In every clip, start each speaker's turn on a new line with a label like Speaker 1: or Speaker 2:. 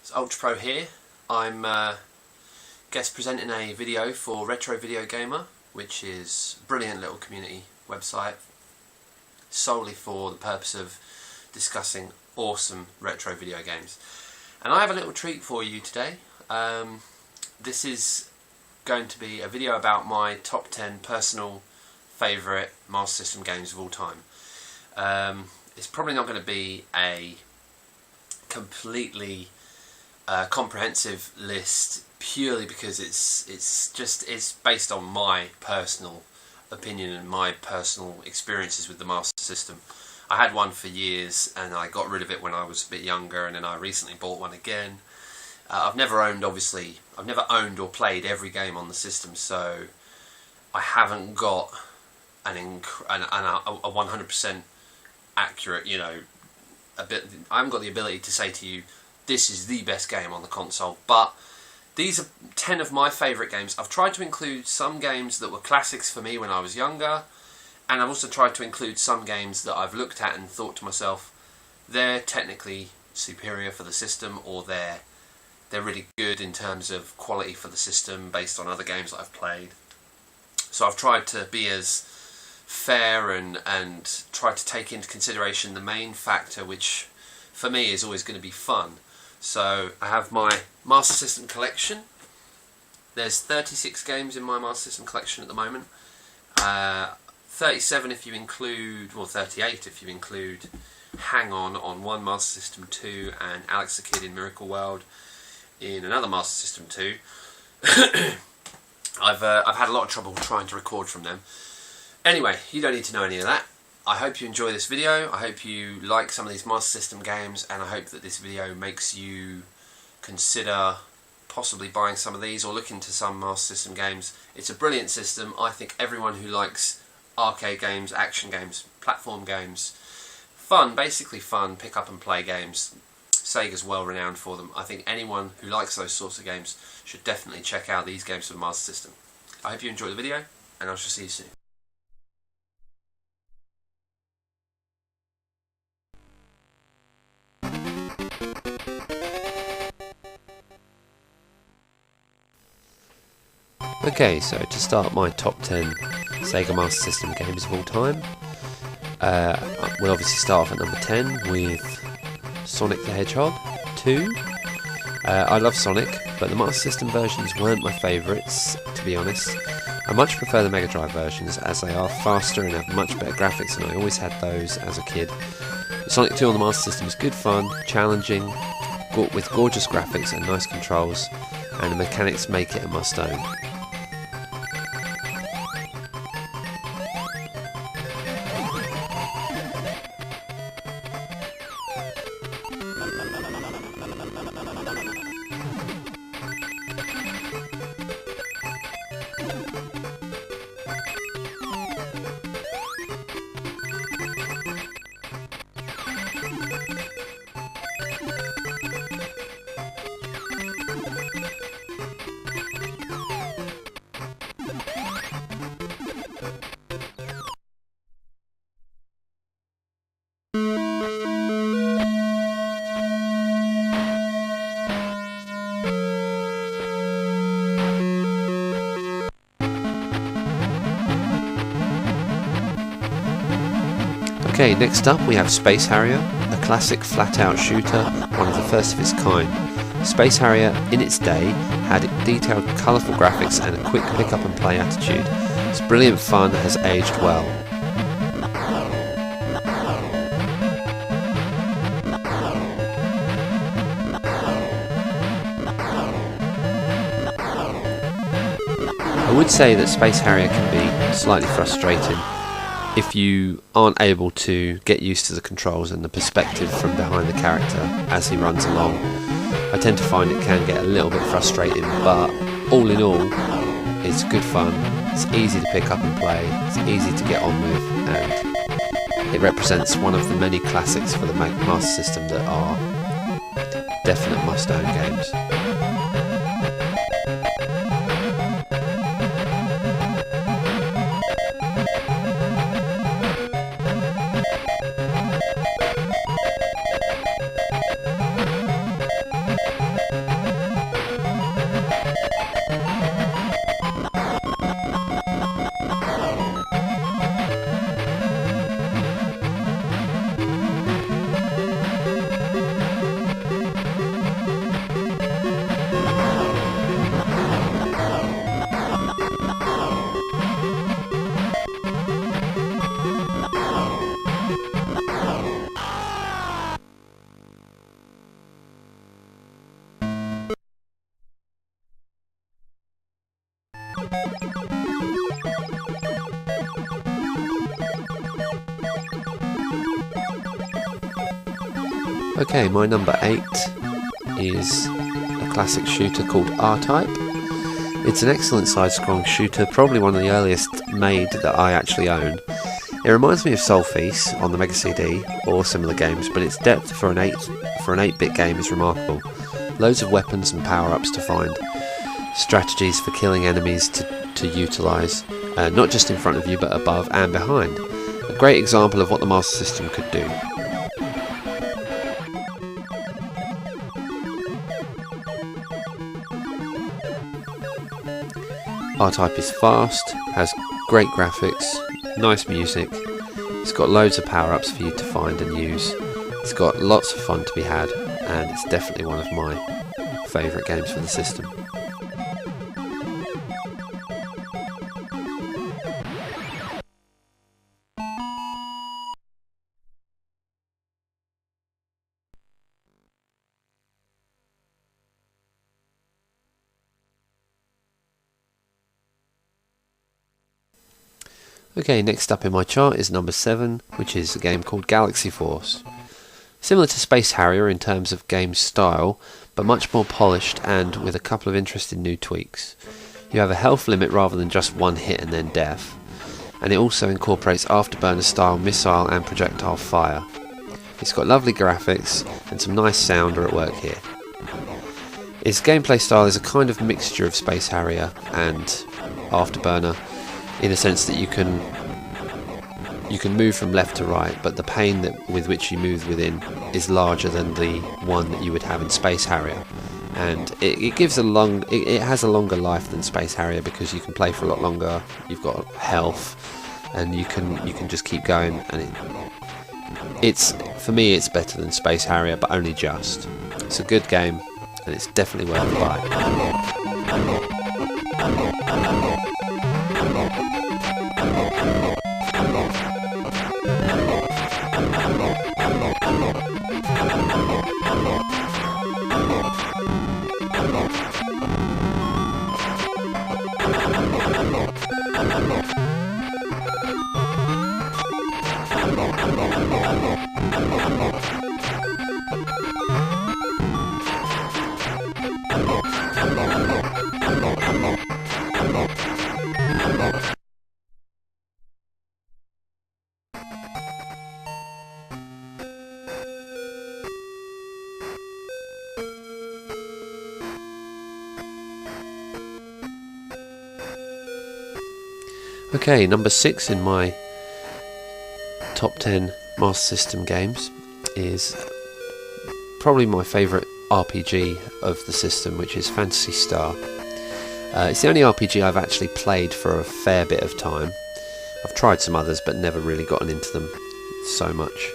Speaker 1: It's Ultrapro here. I'm guest presenting a video for Retro Video Gamer, which is a brilliant little community website solely for the purpose of discussing awesome retro video games. And I have a little treat for you today. This is going to be a video about my top 10 personal favourite Master System games of all time. It's probably not going to be a completely comprehensive list purely because it's based on my personal opinion and my personal experiences with the Master System. I had one for years and I got rid of it when I was a bit younger, and then I recently bought one again. I've never owned or played every game on the system, so I haven't got a 100% accurate, I haven't got the ability to say to you, this is the best game on the console, but these are 10 of my favourite games. I've tried to include some games that were classics for me when I was younger, and I've also tried to include some games that I've looked at and thought to myself, they're technically superior for the system, or they're really good in terms of quality for the system based on other games that I've played. So I've tried to be as fair and try to take into consideration the main factor, which for me is always going to be fun. So I have my Master System collection. There's 36 games in my Master System collection at the moment. 37 if you include, well 38 if you include Hang On one Master System 2 and Alex the Kid in Miracle World in another Master System 2. I've had a lot of trouble trying to record from them. Anyway, you don't need to know any of that. I hope you enjoy this video. I hope you like some of these Master System games, and I hope that this video makes you consider possibly buying some of these or look into some Master System games. It's a brilliant system. I think everyone who likes arcade games, action games, platform games, fun, basically fun, pick up and play games, Sega's well renowned for them. I think anyone who likes those sorts of games should definitely check out these games for the Master System. I hope you enjoy the video, and I shall see you soon. Okay, so to start my top 10 Sega Master System games of all time, we'll obviously start off at number 10 with Sonic the Hedgehog 2. I love Sonic, but the Master System versions weren't my favourites, to be honest. I much prefer the Mega Drive versions, as they are faster and have much better graphics, and I always had those as a kid. Sonic 2 on the Master System is good fun, challenging, with gorgeous graphics and nice controls, and the mechanics make it a must-own. Okay, next up we have Space Harrier, a classic flat-out shooter, one of the first of its kind. Space Harrier, in its day, had detailed, colourful graphics and a quick pick-up-and-play attitude. Its brilliant fun has aged well. I would say that Space Harrier can be slightly frustrating if you aren't able to get used to the controls and the perspective from behind the character as he runs along. I tend to find it can get a little bit frustrating, but all in all, it's good fun, it's easy to pick up and play, it's easy to get on with, and it represents one of the many classics for the Master System that are definite must-own games.
Speaker 2: Okay, my number 8 is a classic shooter called R-Type. It's an excellent side-scrolling shooter, probably one of the earliest made that I actually own. It reminds me of Soul Feast on the Mega CD or similar games, but its depth for an 8-bit game is remarkable. Loads of weapons and power-ups to find, strategies for killing enemies to utilise, not just in front of you but above and behind. A great example of what the Master System could do. R-Type is fast, has great graphics, nice music, it's got loads of power-ups for you to find and use, it's got lots of fun to be had, and it's definitely one of my favourite games for the system. Okay, next up in my chart is number 7, which is a game called Galaxy Force. Similar to Space Harrier in terms of game style, but much more polished and with a couple of interesting new tweaks. You have a health limit rather than just one hit and then death, and it also incorporates afterburner style missile and projectile fire. It's got lovely graphics and some nice sound are at work here. Its gameplay style is a kind of mixture of Space Harrier and Afterburner, in a sense that you can move from left to right, but the pane with which you move within is larger than the one that you would have in Space Harrier, and it has a longer life than Space Harrier because you can play for a lot longer. You've got health, and you can just keep going, and for me it's better than Space Harrier, but only just. It's a good game, and it's definitely worth a buy. Okay, number 6 in my top 10 Master System games is probably my favourite RPG of the system, which is Phantasy Star. It's the only RPG I've actually played for a fair bit of time. I've tried some others but never really gotten into them so much.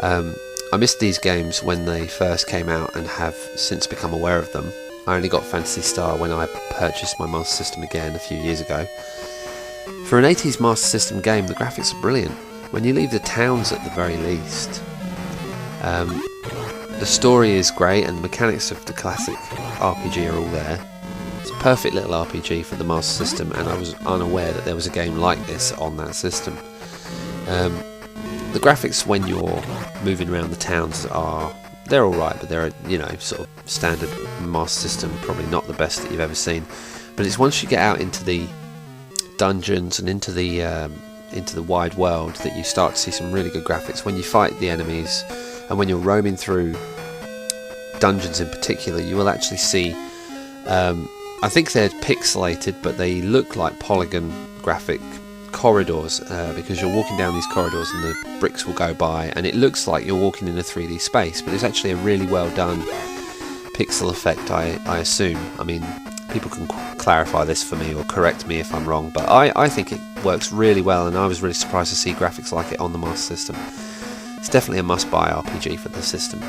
Speaker 2: I missed these games when they first came out and have since become aware of them. I only got Phantasy Star when I purchased my Master System again a few years ago. For an 80s Master System game, the graphics are brilliant. When you leave the towns at the very least. The story is great and the mechanics of the classic RPG are all there. It's a perfect little RPG for the Master System, and I was unaware that there was a game like this on that system. The graphics when you're moving around the towns they're alright, but they're sort of standard Master System, probably not the best that you've ever seen. But it's once you get out into the dungeons and into the wide world that you start to see some really good graphics. When you fight the enemies and when you're roaming through dungeons in particular, you will actually see I think they're pixelated, but they look like polygon graphic corridors because you're walking down these corridors and the bricks will go by and it looks like you're walking in a 3D space, but it's actually a really well done pixel effect, I assume. I mean, people can clarify this for me or correct me if I'm wrong, but I think it works really well, and I was really surprised to see graphics like it on the Master System. It's definitely a must-buy RPG for the system.